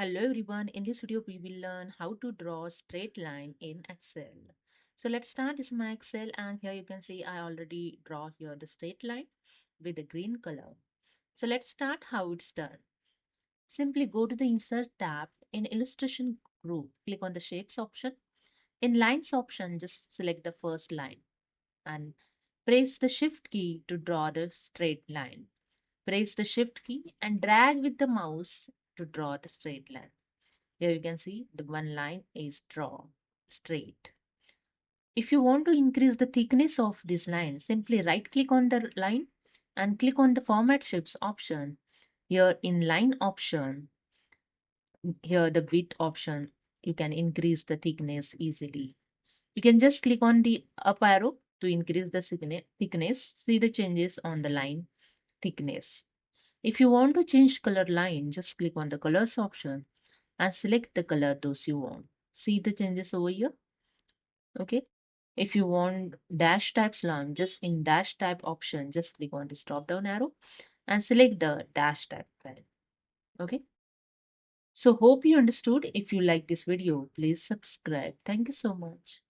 Hello everyone, in this video we will learn how to draw a straight line in Excel. So let's start. This is my Excel and here you can see I already draw here the straight line with the green color. So let's start how it's done. Simply go to the Insert tab in Illustration group, click on the Shapes option. In Lines option, just select the first line and press the Shift key to draw the straight line. Press the Shift key and drag with the mouse to draw the straight line. Here you can see the one line is drawn straight. If you want to increase the thickness of this line, simply right click on the line and click on the Format Shapes option. Here in Line option, here the width option, you can increase the thickness easily. You can just click on the up arrow to increase the thickness. See the changes on the line thickness. If you want to change color line, just click on the colors option and select the color those you want. See the changes over here. Okay. If you want dash type line, just in dash type option, just click on this drop down arrow and select the dash type line. Okay. So hope you understood. If you like this video, please subscribe. Thank you so much.